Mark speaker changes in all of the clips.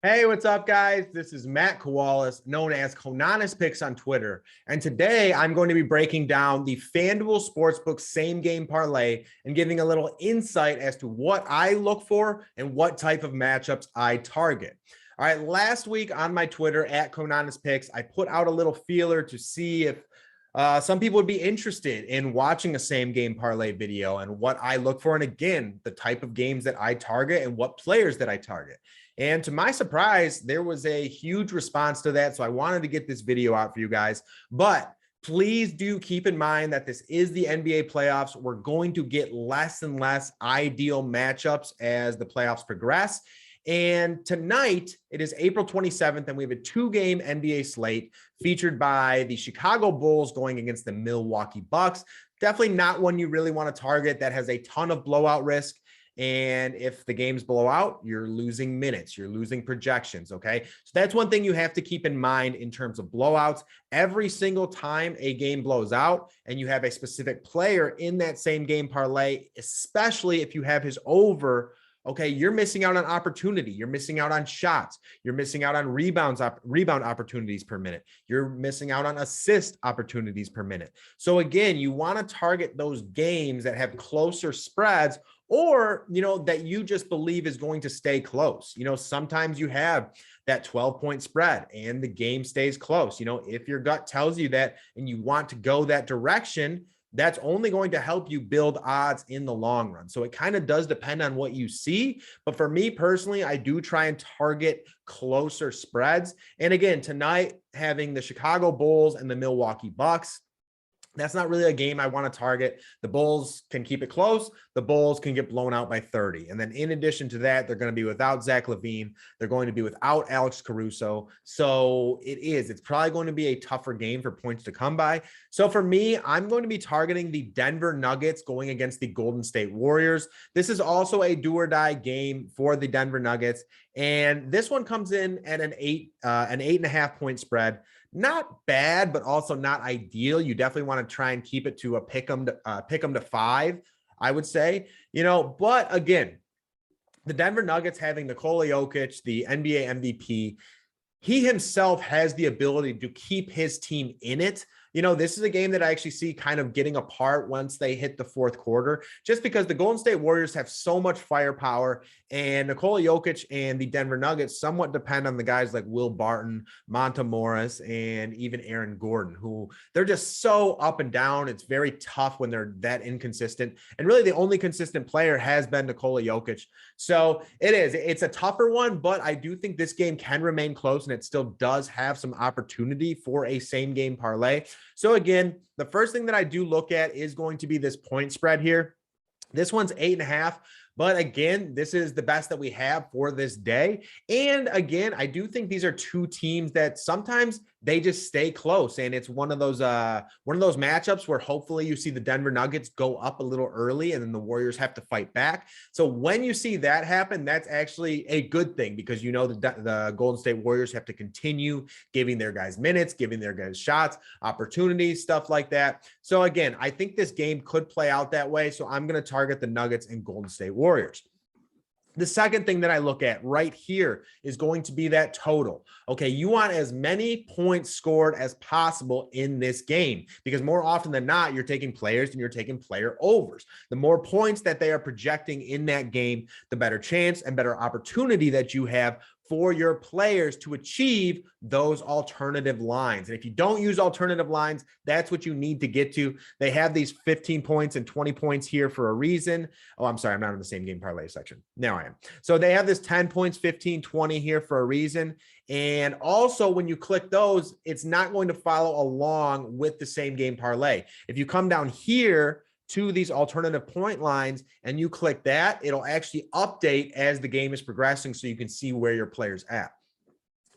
Speaker 1: Hey, what's up, guys? This is Matt Kowalis, known as Kowalis Picks on Twitter. And today I'm going to be breaking down the FanDuel Sportsbook same game parlay and giving a little insight as to what I look for and what type of matchups I target. All right, last week on my Twitter at Kowalis Picks, I put out a little feeler to see if some people would be interested in watching a same game parlay video and what I look for. And again, the type of games that I target and what players that I target. And to my surprise, there was a huge response to that. So I wanted to get this video out for you guys. But please do keep in mind that this is the NBA playoffs. We're going to get less and less ideal matchups as the playoffs progress. And tonight, it is April 27th, and we have a two-game NBA slate featured by the Chicago Bulls going against the Milwaukee Bucks. Definitely not one you really want to target. That has a ton of blowout risk. And if the games blow out, you're losing minutes, you're losing projections, okay? So that's one thing you have to keep in mind in terms of blowouts. Every single time a game blows out and you have a specific player in that same game parlay, especially if you have his over, okay, you're missing out on opportunity. You're missing out on shots. You're missing out on rebound opportunities per minute. You're missing out on assist opportunities per minute. So again, you want to target those games that have closer spreads, or, that you just believe is going to stay close. Sometimes you have that 12-point spread and the game stays close. If your gut tells you that and you want to go that direction, that's only going to help you build odds in the long run. So it kind of does depend on what you see. But for me personally, I do try and target closer spreads. And again, tonight, having the Chicago Bulls and the Milwaukee Bucks, that's not really a game I want to target. The Bulls can keep it close. The Bulls can get blown out by 30. And then in addition to that, they're going to be without Zach LaVine. They're going to be without Alex Caruso. So it's probably going to be a tougher game for points to come by. So for me, I'm going to be targeting the Denver Nuggets going against the Golden State Warriors. This is also a do or die game for the Denver Nuggets. And this one comes in at an 8.5 point spread. Not bad, but also not ideal. You definitely want to try and keep it to a pick 'em to 5, I would say. But again, the Denver Nuggets having Nikola Jokic, the NBA MVP, he himself has the ability to keep his team in it. This is a game that I actually see kind of getting apart once they hit the fourth quarter, just because the Golden State Warriors have so much firepower, and Nikola Jokic and the Denver Nuggets somewhat depend on the guys like Will Barton, Monta Morris, and even Aaron Gordon, who they're just so up and down. It's very tough when they're that inconsistent. And really the only consistent player has been Nikola Jokic. So it's a tougher one, but I do think this game can remain close, and it still does have some opportunity for a same game parlay. So again, the first thing that I do look at is going to be this point spread here. This one's 8.5. But again, this is the best that we have for this day. And again, I do think these are two teams that sometimes they just stay close. And it's one of those matchups where hopefully you see the Denver Nuggets go up a little early and then the Warriors have to fight back. So when you see that happen, that's actually a good thing, because the Golden State Warriors have to continue giving their guys minutes, giving their guys shots, opportunities, stuff like that. So again, I think this game could play out that way. So I'm going to target the Nuggets and Golden State Warriors. The second thing that I look at right here is going to be that total. Okay, you want as many points scored as possible in this game, because more often than not, you're taking players and you're taking player overs. The more points that they are projecting in that game, the better chance and better opportunity that you have for your players to achieve those alternative lines. And if you don't use alternative lines, that's what you need to get to. They have these 15 points and 20 points here for a reason. Oh, I'm sorry, I'm not in the same game parlay section. Now I am. So they have this 10 points, 15, 20 here for a reason. And also when you click those, it's not going to follow along with the same game parlay. If you come down here to these alternative point lines and you click that, it'll actually update as the game is progressing, so you can see where your player's at.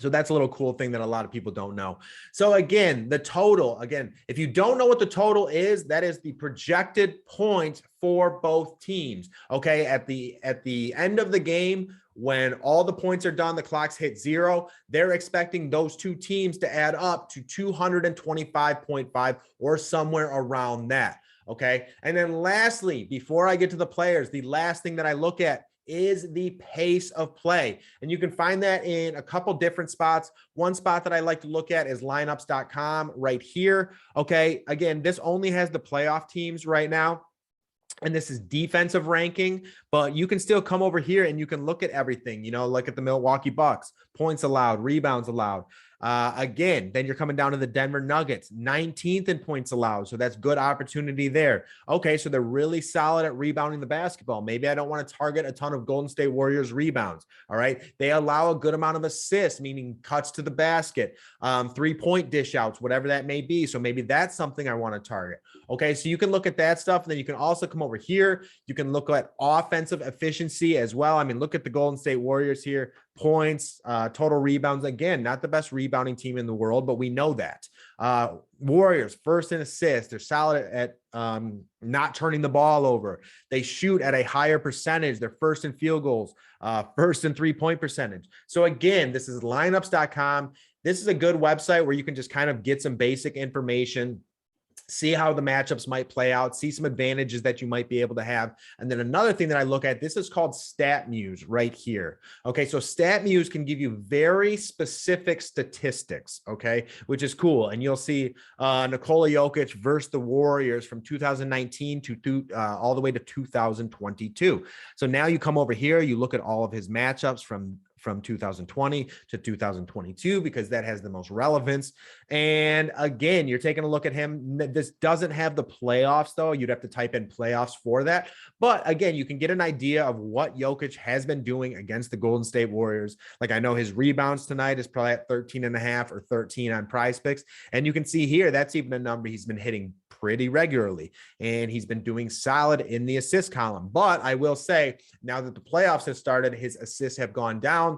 Speaker 1: So that's a little cool thing that a lot of people don't know. So again, the total, if you don't know what the total is, that is the projected points for both teams. Okay, at the end of the game, when all the points are done, the clocks hit 0, they're expecting those two teams to add up to 225.5 or somewhere around that. Okay. And then lastly, before I get to the players, the last thing that I look at is the pace of play. And you can find that in a couple different spots. One spot that I like to look at is lineups.com right here. Okay. Again, this only has the playoff teams right now, and this is defensive ranking, but you can still come over here and you can look at everything, you know, look at the Milwaukee Bucks, points allowed, rebounds allowed. Again, then you're coming down to the Denver Nuggets, 19th in points allowed. So that's good opportunity there. Okay, so they're really solid at rebounding the basketball. Maybe I don't want to target a ton of Golden State Warriors rebounds. All right, they allow a good amount of assists, meaning cuts to the basket, 3-point dish outs, whatever that may be. So maybe that's something I want to target. Okay, so you can look at that stuff. And then you can also come over here. You can look at offensive efficiency as well. I mean, look at the Golden State Warriors here. Points, total rebounds. Again, not the best rebounding team in the world, but we know that. Warriors, first in assists. They're solid at not turning the ball over. They shoot at a higher percentage. They're first in field goals, first in 3-point percentage. So again, this is lineups.com. This is a good website where you can just kind of get some basic information, see how the matchups might play out, see some advantages that you might be able to have. And then another thing that I look at, this is called StatMuse right here. Okay, so StatMuse can give you very specific statistics, okay, which is cool. And you'll see Nikola Jokic versus the Warriors from 2019 to all the way to 2022. So now you come over here, you look at all of his matchups from 2020 to 2022, because that has the most relevance. And again, you're taking a look at him. This doesn't have the playoffs though. You'd have to type in playoffs for that. But again, you can get an idea of what Jokic has been doing against the Golden State Warriors. Like I know his rebounds tonight is probably at 13.5 or 13 on Prize Picks. And you can see here, that's even a number he's been hitting pretty regularly. And he's been doing solid in the assist column. But I will say, now that the playoffs have started, his assists have gone down.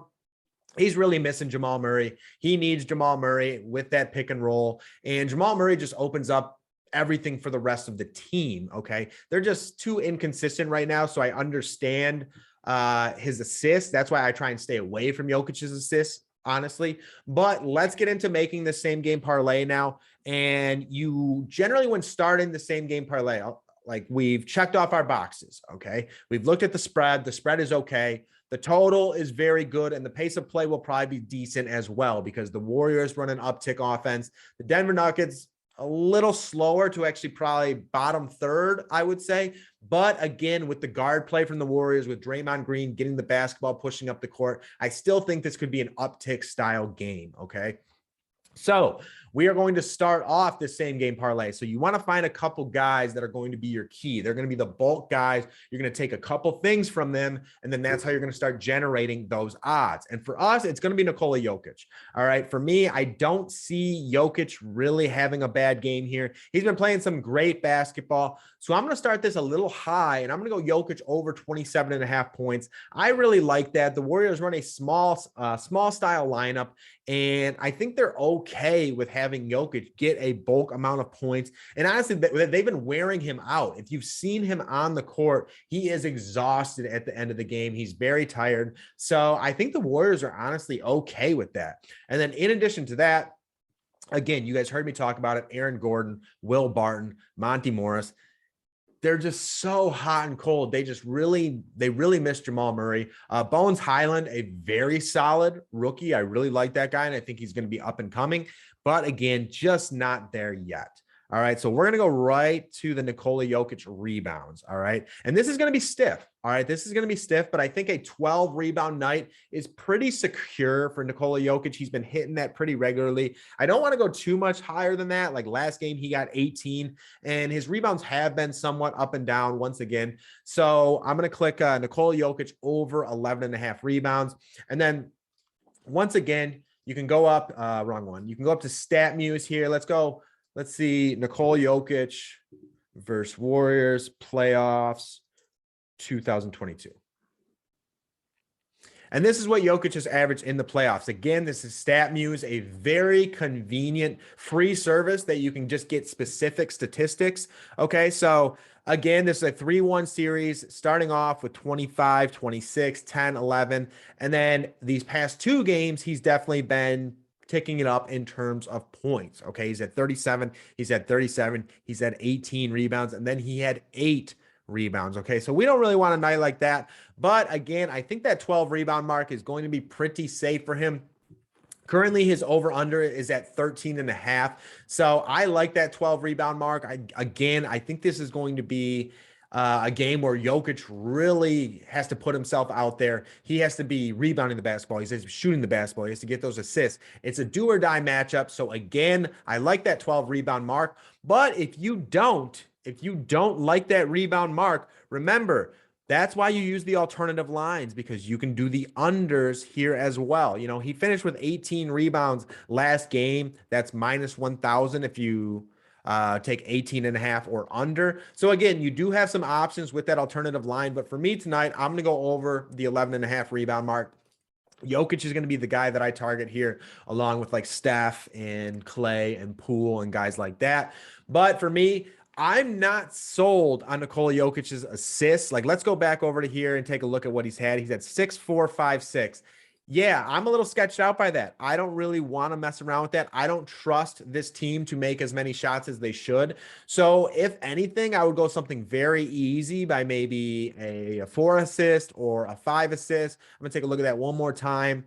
Speaker 1: He's really missing Jamal Murray. He needs Jamal Murray with that pick and roll. And Jamal Murray just opens up everything for the rest of the team. Okay. They're just too inconsistent right now. So I understand his assists. That's why I try and stay away from Jokic's assists, honestly. But let's get into making the same game parlay now. And you generally, when starting the same game parlay, like we've checked off our boxes. Okay. We've looked at the spread. The spread is okay. The total is very good, and the pace of play will probably be decent as well, because the Warriors run an uptick offense. The Denver Nuggets, a little slower to actually probably bottom third, I would say. But again, with the guard play from the Warriors, with Draymond Green getting the basketball, pushing up the court, I still think this could be an uptick style game, okay? So we are going to start off the same game parlay. So you want to find a couple guys that are going to be your key. They're going to be the bulk guys. You're going to take a couple things from them, and then that's how you're going to start generating those odds. And for us, it's going to be Nikola Jokic. All right. For me, I don't see Jokic really having a bad game here. He's been playing some great basketball. So I'm going to start this a little high, and I'm going to go Jokic over 27.5 points. I really like that. The Warriors run a small style lineup, and I think they're okay with having Jokic get a bulk amount of points. And honestly, they've been wearing him out. If you've seen him on the court, he is exhausted at the end of the game. He's very tired. So I think the Warriors are honestly okay with that. And then in addition to that, again, you guys heard me talk about it. Aaron Gordon, Will Barton, Monty Morris. They're just so hot and cold. They really miss Jamal Murray. Bones Highland, a very solid rookie. I really like that guy, and I think he's going to be up and coming. But again, just not there yet. All right, so we're going to go right to the Nikola Jokic rebounds, all right? And this is going to be stiff, all right? This is going to be stiff, but I think a 12 rebound night is pretty secure for Nikola Jokic. He's been hitting that pretty regularly. I don't want to go too much higher than that. Like last game, he got 18, and his rebounds have been somewhat up and down once again. So I'm going to click Nikola Jokic over 11.5 rebounds. And then once again, you can go up, wrong one. You can go up to StatMuse here. Let's see, Nikola Jokic versus Warriors playoffs 2022. And this is what Jokic has averaged in the playoffs. Again, this is StatMuse, a very convenient free service that you can just get specific statistics. Okay, so again, this is a 3-1 series starting off with 25, 26, 10, 11. And then these past two games, he's definitely been ticking it up in terms of points. Okay, he's at 37, he's at 37, he's at 18 rebounds, and then he had 8 rebounds. Okay, so we don't really want a night like that. But again, I think that 12 rebound mark is going to be pretty safe for him. Currently, his over-under is at 13.5. So I like that 12 rebound mark. I think this is going to be a game where Jokic really has to put himself out there. He has to be rebounding the basketball. He has to be shooting the basketball. He has to get those assists. It's a do or die matchup. So again, I like that 12 rebound mark. But if you don't like that rebound mark, remember, that's why you use the alternative lines, because you can do the unders here as well. You know, he finished with 18 rebounds last game. That's minus 1,000 if you take 18.5 or under. So again, you do have some options with that alternative line. But for me tonight, I'm going to go over the 11.5 rebound mark. Jokic is going to be the guy that I target here, along with like Steph and Clay and Poole and guys like that. But for me, I'm not sold on Nikola Jokic's assists. Like, let's go back over to here and take a look at what he's had. He's at 6, 4, 5, 6. Yeah, I'm a little sketched out by that. I don't really want to mess around with that. I don't trust this team to make as many shots as they should. So if anything, I would go something very easy by maybe a 4 assist or a 5 assist. I'm going to take a look at that one more time.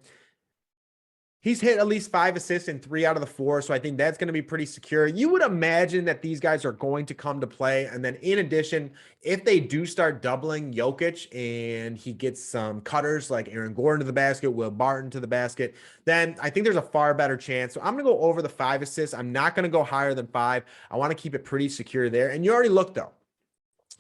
Speaker 1: He's hit at least 5 assists in 3 out of the 4, so I think that's going to be pretty secure. You would imagine that these guys are going to come to play, and then in addition, if they do start doubling Jokic and he gets some cutters like Aaron Gordon to the basket, Will Barton to the basket, then I think there's a far better chance. So I'm going to go over the 5 assists. I'm not going to go higher than 5. I want to keep it pretty secure there. And you already looked, though.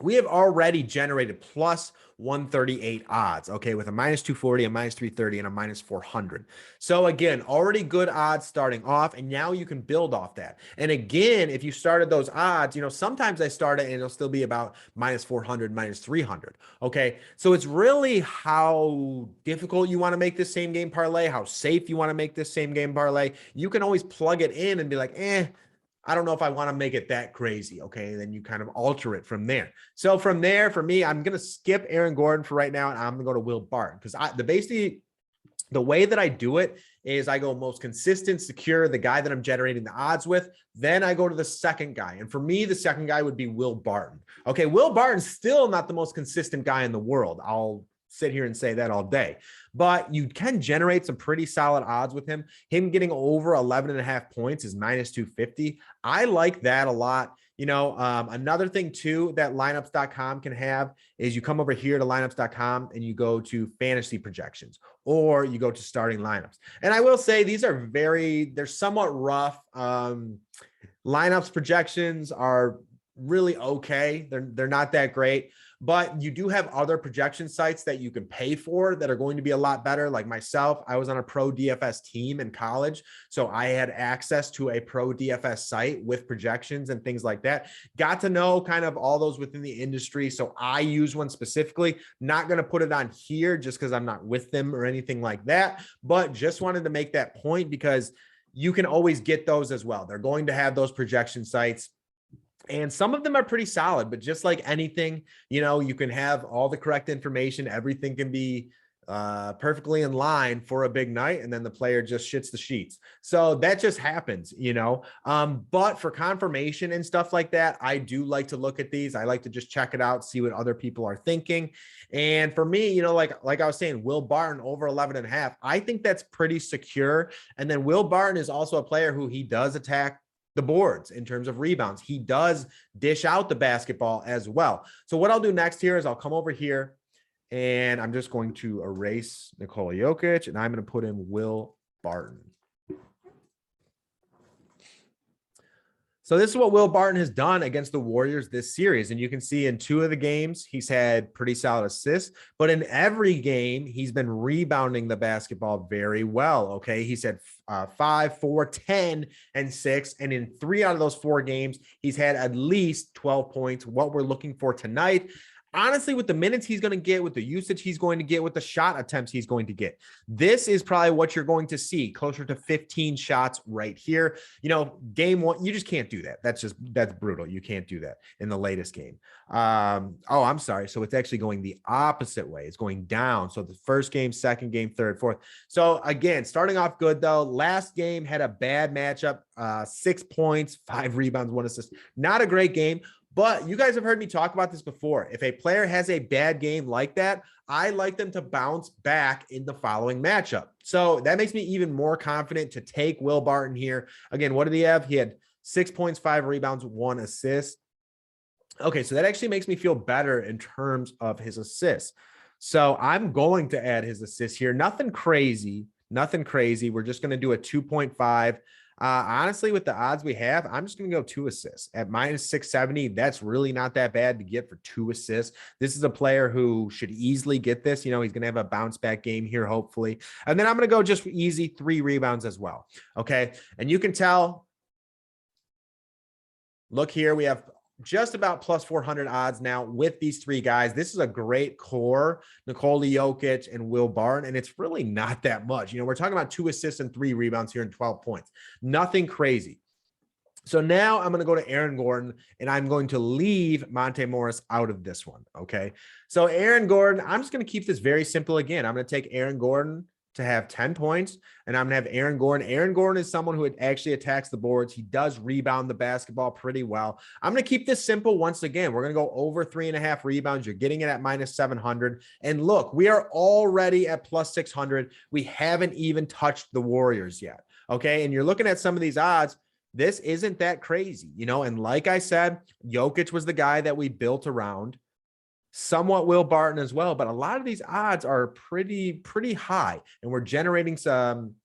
Speaker 1: We have already generated plus 138 odds, okay, with a minus 240, a minus 330, and a minus 400. So again, already good odds starting off, and now you can build off that. And again, if you started those odds, you know, sometimes I start it and it'll still be about minus 400, minus 300, okay? So it's really how difficult you want to make this same game parlay, how safe you want to make this same game parlay. You can always plug it in and be like, I don't know if I want to make it that crazy. Okay. And then you kind of alter it from there. So from there, for me, I'm going to skip Aaron Gordon for right now. And I'm going to go to Will Barton, because basically the way that I do it is I go most consistent, secure, the guy that I'm generating the odds with. Then I go to the second guy. And for me, the second guy would be Will Barton. Okay. Will Barton's still not the most consistent guy in the world. I'll sit here and say that all day, but you can generate some pretty solid odds with him. Him getting over 11.5 points is minus 250. I like that a lot. You know, another thing too that lineups.com can have is you come over here to lineups.com and you go to fantasy projections, or you go to starting lineups. And I will say these are they're somewhat rough. Lineups projections are really okay. They're not that great, but you do have other projection sites that you can pay for that are going to be a lot better. Like myself, I was on a pro DFS team in college, so I had access to a pro DFS site with projections and things like that. Got to know kind of all those within the industry. So I use one specifically, not going to put it on here just because I'm not with them or anything like that, but just wanted to make that point because you can always get those as well. They're going to have those projection sites. And some of them are pretty solid, but just like anything, you know, you can have all the correct information. Everything can be perfectly in line for a big night, and then the player just shits the sheets. So that just happens, you know. But for confirmation and stuff like that, I do like to look at these. I like to just check it out, see what other people are thinking. And for me, you know, like I was saying, Will Barton over 11.5, I think that's pretty secure. And then Will Barton is also a player who he does attack the boards in terms of rebounds. He does dish out the basketball as well. So what I'll do next here is I'll come over here and I'm just going to erase Nikola Jokic and I'm going to put in Will Barton. So this is what Will Barton has done against the Warriors this series. And you can see in 2 of the games, he's had pretty solid assists, but in every game, he's been rebounding the basketball very well. Okay. He's had 5, 4, 10, and 6. And in 3 out of those 4 games, he's had at least 12 points, what we're looking for tonight. Honestly, with the minutes he's going to get, with the usage he's going to get, with the shot attempts he's going to get, this is probably what you're going to see, closer to 15 shots right here. You know, game 1, you just can't do that. That's brutal. You can't do that in the latest game. I'm sorry. So it's actually going the opposite way. It's going down. So the first game, second game, third, fourth. So again, starting off good though. Last game had a bad matchup, 6 points, 5 rebounds, 1 assist. Not a great game. But you guys have heard me talk about this before. If a player has a bad game like that, I like them to bounce back in the following matchup. So that makes me even more confident to take Will Barton here. Again, what did he have? He had 6 points, 5 rebounds, 1 assist. Okay, so that actually makes me feel better in terms of his assists. So I'm going to add his assists here. Nothing crazy. Nothing crazy. We're just going to do a 2.5. Honestly, with the odds we have, I'm just going to go 2 assists at minus 670. That's really not that bad to get for 2 assists. This is a player who should easily get this. You know, he's going to have a bounce back game here, hopefully. And then I'm going to go just easy 3 rebounds as well. Okay. And you can tell, look here, we have just about plus 400 odds now with these 3 guys. This is a great core, Nikola Jokic and Will Barton, and it's really not that much. You know, we're talking about 2 assists and 3 rebounds here and 12 points. Nothing crazy. So now I'm going to go to Aaron Gordon, and I'm going to leave Monte Morris out of this one, okay? So Aaron Gordon, I'm just going to keep this very simple again. I'm going to take Aaron Gordon to have 10 points, and I'm going to have Aaron Gordon. Aaron Gordon is someone who actually attacks the boards. He does rebound the basketball pretty well. I'm going to keep this simple once again. We're going to go over 3.5 rebounds. You're getting it at minus 700. And look, we are already at plus 600. We haven't even touched the Warriors yet, okay? And you're looking at some of these odds. This isn't that crazy, you know? And like I said, Jokic was the guy that we built around. Somewhat Will Barton as well, but a lot of these odds are pretty high, and we're generating some.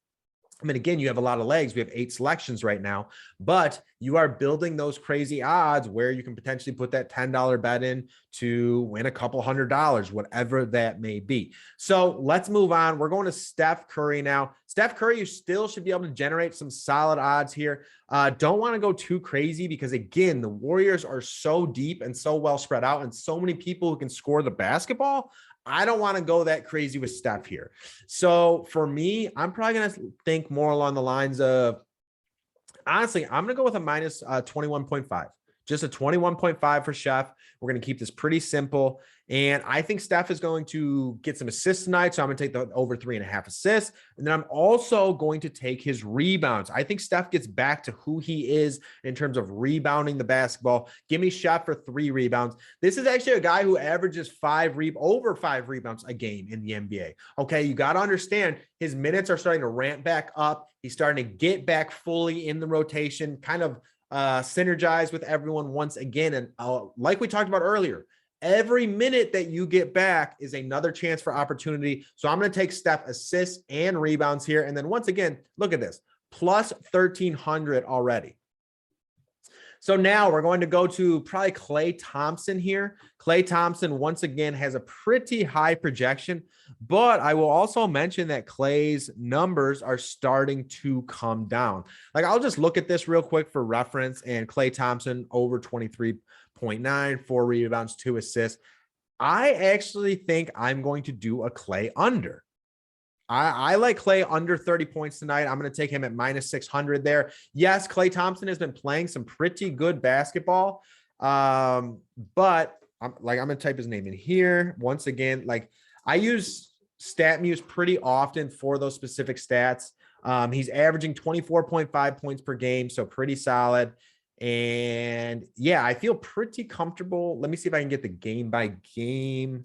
Speaker 1: I mean, again, you have a lot of legs. We have 8 selections right now, but you are building those crazy odds where you can potentially put that $10 bet in to win a couple $100, whatever that may be. So let's move on. We're going to Steph Curry now. Steph Curry, you still should be able to generate some solid odds here. Don't want to go too crazy because, again, the Warriors are so deep and so well spread out and so many people who can score the basketball. I don't want to go that crazy with Steph here. So for me, I'm probably going to think more along the lines of, honestly, I'm going to go with a minus 21.5. Just a 21.5 for Chef. We're going to keep this pretty simple. And I think Steph is going to get some assists tonight. So I'm going to take the over 3.5 assists. And then I'm also going to take his rebounds. I think Steph gets back to who he is in terms of rebounding the basketball. Give me Chef for 3 rebounds. This is actually a guy who averages over 5 rebounds a game in the NBA. Okay, you got to understand his minutes are starting to ramp back up. He's starting to get back fully in the rotation, kind of synergize with everyone once again. And like we talked about earlier, every minute that you get back is another chance for opportunity. So I'm going to take Steph assists and rebounds here. And then once again, look at this, plus 1,300 already. So now we're going to go to probably Klay Thompson here. Klay Thompson, once again, has a pretty high projection, but I will also mention that Klay's numbers are starting to come down. Like, I'll just look at this real quick for reference, and Klay Thompson over 23.9, 4 rebounds, 2 assists. I actually think I'm going to do a Klay under. I like Klay under 30 points tonight. I'm going to take him at minus 600 there. Yes, Klay Thompson has been playing some pretty good basketball. But I'm going to type his name in here. Once again, like, I use StatMuse pretty often for those specific stats. He's averaging 24.5 points per game, so pretty solid. And yeah, I feel pretty comfortable. Let me see if I can get the game by game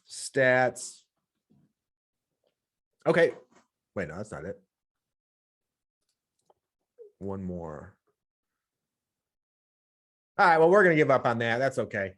Speaker 1: stats. Okay. Wait, no, that's not it. One more. All right, well, we're going to give up on that. That's okay.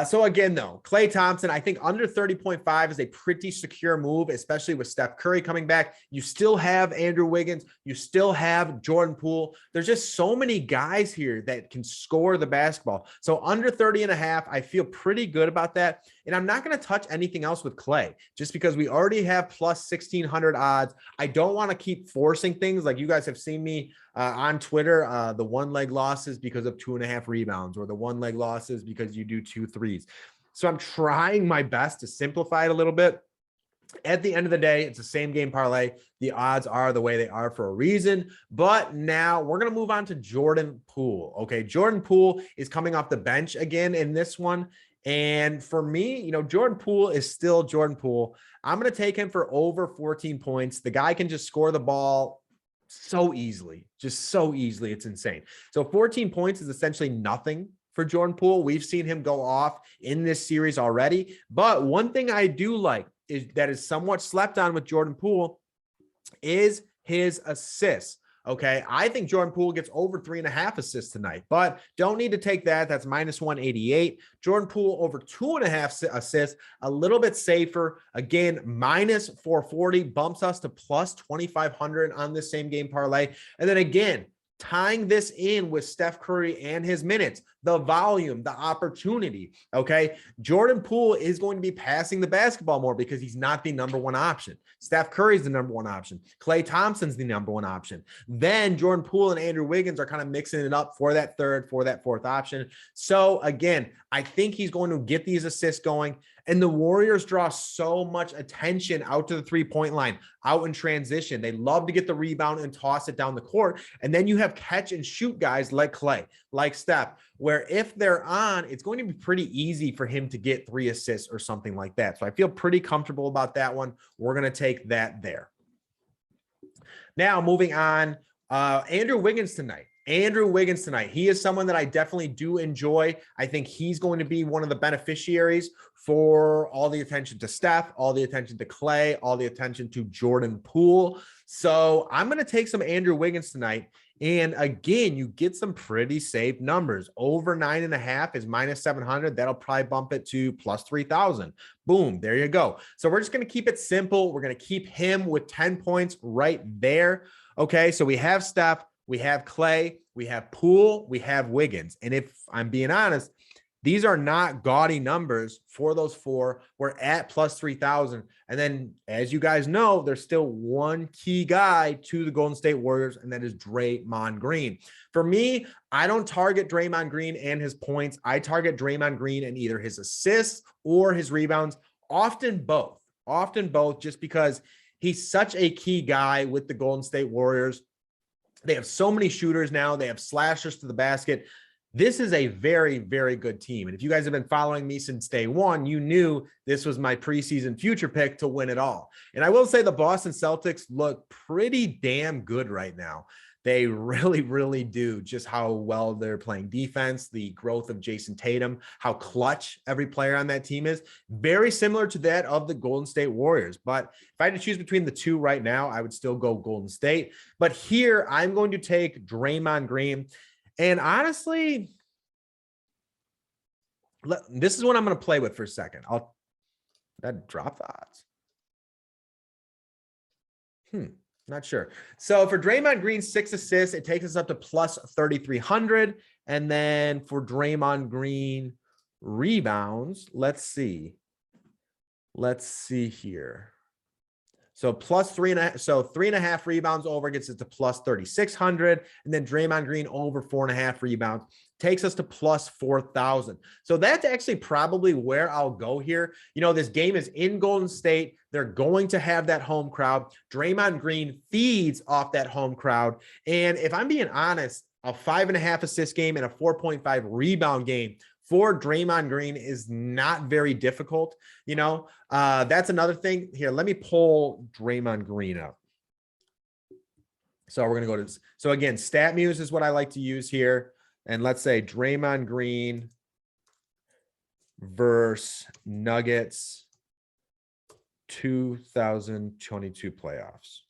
Speaker 1: So again, though, Klay Thompson, I think under 30.5 is a pretty secure move, especially with Steph Curry coming back. You still have Andrew Wiggins. You still have Jordan Poole. There's just so many guys here that can score the basketball. So under 30.5, I feel pretty good about that. And I'm not going to touch anything else with Klay just because we already have plus 1,600 odds. I don't want to keep forcing things. Like, you guys have seen me on Twitter, the 1-leg losses because of 2.5 rebounds, or the 1-leg losses because you do 2 threes. So I'm trying my best to simplify it a little bit. At the end of the day, it's a same game parlay. The odds are the way they are for a reason. But now we're going to move on to Jordan Poole. Okay, Jordan Poole is coming off the bench again in this one. And for me, you know, Jordan Poole is still Jordan Poole. I'm going to take him for over 14 points. The guy can just score the ball so easily, just so easily. It's insane. So 14 points is essentially nothing for Jordan Poole. We've seen him go off in this series already. But one thing I do like is that is somewhat slept on with Jordan Poole is his assists. Okay, I think Jordan Poole gets over 3.5 assists tonight, but don't need to take that. That's minus 188. Jordan Poole over 2.5 assists, a little bit safer. Again, minus 440 bumps us to plus 2,500 on this same game parlay. And then again, tying this in with Steph Curry and his minutes, the volume, the opportunity. Okay, Jordan Poole is going to be passing the basketball more because he's not the number one option. Steph Curry is the number one option. Klay Thompson's the number one option. Then Jordan Poole and Andrew Wiggins are kind of mixing it up for that third, for that fourth option. So again, I think he's going to get these assists going. And the Warriors draw so much attention out to the three-point line, out in transition. They love to get the rebound and toss it down the court. And then you have catch and shoot guys like Klay, like Steph, where if they're on, it's going to be pretty easy for him to get 3 assists or something like that. So I feel pretty comfortable about that one. We're going to take that there. Now, moving on, Andrew Wiggins tonight. Andrew Wiggins tonight. He is someone that I definitely do enjoy. I think he's going to be one of the beneficiaries for all the attention to Steph, all the attention to Klay, all the attention to Jordan Poole. So I'm going to take some Andrew Wiggins tonight. And again, you get some pretty safe numbers. Over 9.5 is minus 700. That'll probably bump it to plus 3,000. Boom, there you go. So we're just going to keep it simple. We're going to keep him with 10 points right there. Okay, so we have Steph, we have Klay, we have Poole, we have Wiggins. And if I'm being honest, these are not gaudy numbers for those 4. We're at plus 3,000. And then, as you guys know, there's still one key guy to the Golden State Warriors, and that is Draymond Green. For me, I don't target Draymond Green and his points. I target Draymond Green and either his assists or his rebounds, often both, just because he's such a key guy with the Golden State Warriors. They have so many shooters now. They have slashers to the basket. This is a very, very good team. And if you guys have been following me since day one, you knew this was my preseason future pick to win it all. And I will say the Boston Celtics look pretty damn good right now. They really, really do, just how well they're playing defense, the growth of Jason Tatum, how clutch every player on that team is. Very similar to that of the Golden State Warriors. But if I had to choose between the two right now, I would still go Golden State. But here, I'm going to take Draymond Green. And honestly, this is what I'm going to play with for a second. That drop the odds. Not sure. So for Draymond Green, 6 assists, it takes us up to plus 3,300. And then for Draymond Green rebounds, let's see here. So plus 3.5. So 3.5 rebounds over gets it to plus 3,600. And then Draymond Green over 4.5 rebounds takes us to plus 4,000. So that's actually probably where I'll go here. You know, this game is in Golden State. They're going to have that home crowd. Draymond Green feeds off that home crowd. And if I'm being honest, a 5.5 assist game and a 4.5 rebound game for Draymond Green is not very difficult. You know, that's another thing here. Let me pull Draymond Green up. So we're going to go to, so again, StatMuse is what I like to use here. And let's say Draymond Green versus Nuggets 2022 playoffs.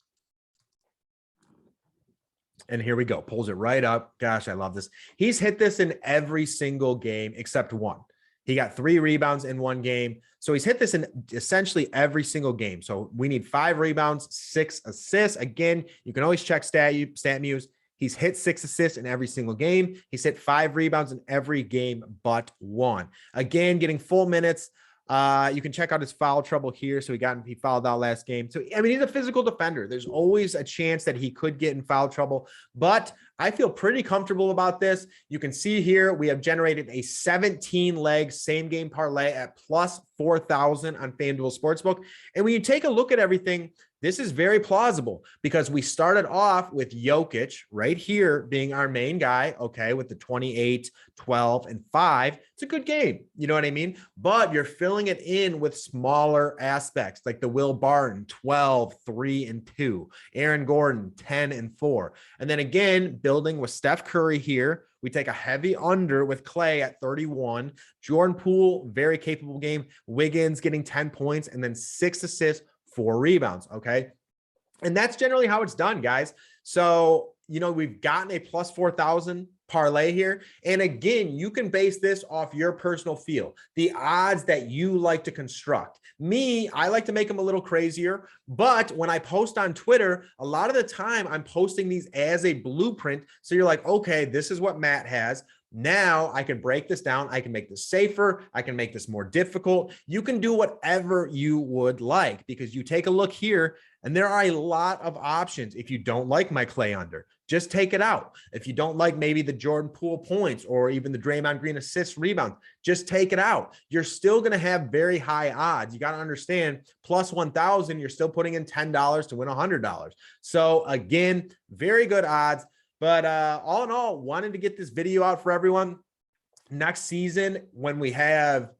Speaker 1: And here we go. Pulls it right up. Gosh, I love this. He's hit this in every single game except one. He got 3 rebounds in one game. So he's hit this in essentially every single game. So we need 5 rebounds, 6 assists. Again, you can always check StatMuse. He's hit 6 assists in every single game. He's hit 5 rebounds in every game but one. Again, getting full minutes. You can check out his foul trouble here. So he fouled out last game. So, I mean, he's a physical defender. There's always a chance that he could get in foul trouble, but I feel pretty comfortable about this. You can see here, we have generated a 17-leg same game parlay at plus 4,000 on FanDuel Sportsbook. And when you take a look at everything, This is very plausible because we started off with Jokic right here being our main guy, okay, with the 28, 12, and 5. It's a good game. You know what I mean? But you're filling it in with smaller aspects like the Will Barton, 12, 3, and 2. Aaron Gordon, 10, and 4. And then again, building with Steph Curry here. We take a heavy under with Clay at 31. Jordan Poole, very capable game. Wiggins getting 10 points and then 6 assists, 4 rebounds. Okay. And that's generally how it's done, guys. So, you know, we've gotten a plus 4,000 parlay here. And again, you can base this off your personal feel, the odds that you like to construct. Me, I like to make them a little crazier, but when I post on Twitter, a lot of the time I'm posting these as a blueprint. So you're like, okay, this is what Matt has. Now I can break this down. I can make this safer. I can make this more difficult. You can do whatever you would like because you take a look here and there are a lot of options. If you don't like my Clay under, just take it out. If you don't like maybe the Jordan Poole points or even the Draymond Green assist rebound, just take it out. You're still going to have very high odds. You got to understand plus 1,000, you're still putting in $10 to win $100. So again, very good odds. But all in all, wanted to get this video out for everyone. Next season, when we have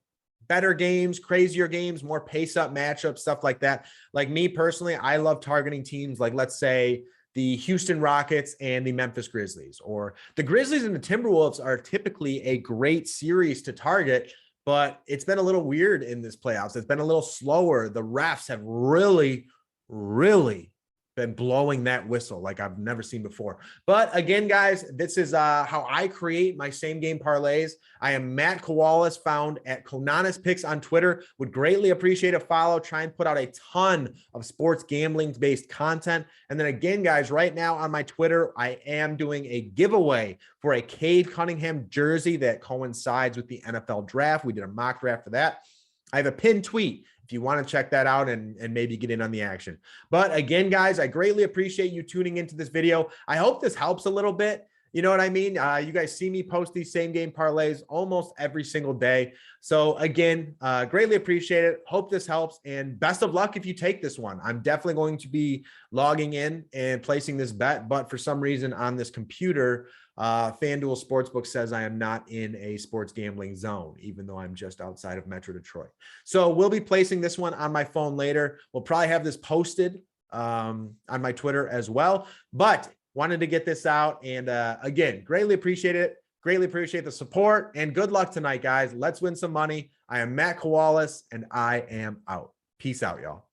Speaker 1: better games, crazier games, more pace-up matchups, stuff like that. Like me personally, I love targeting teams like, let's say, the Houston Rockets and the Memphis Grizzlies, or the Grizzlies and the Timberwolves are typically a great series to target, but it's been a little weird in this playoffs. It's been a little slower. The refs have really been blowing that whistle like I've never seen before. But again, guys, this is how I create my same game parlays. I am Matt Kowalis, found at Konanis Picks on Twitter. Would greatly appreciate a follow. Try and put out a ton of sports gambling based content. And then again, guys, right now on my Twitter, I am doing a giveaway for a Cade Cunningham jersey that coincides with the NFL draft. We did a mock draft for that. I have a pinned tweet if you want to check that out and maybe get in on the action. But again, guys, I greatly appreciate you tuning into this video. I hope this helps a little bit. You know what I mean? You guys see me post these same game parlays almost every single day. So again, greatly appreciate it. Hope this helps and best of luck if you take this one. I'm definitely going to be logging in and placing this bet, but for some reason on this computer, FanDuel Sportsbook says I am not in a sports gambling zone, even though I'm just outside of Metro Detroit. So we'll be placing this one on my phone later. We'll probably have this posted on my Twitter as well, but wanted to get this out. And again, greatly appreciate it. Greatly appreciate the support and good luck tonight, guys. Let's win some money. I am Matt Kowalis and I am out. Peace out, y'all.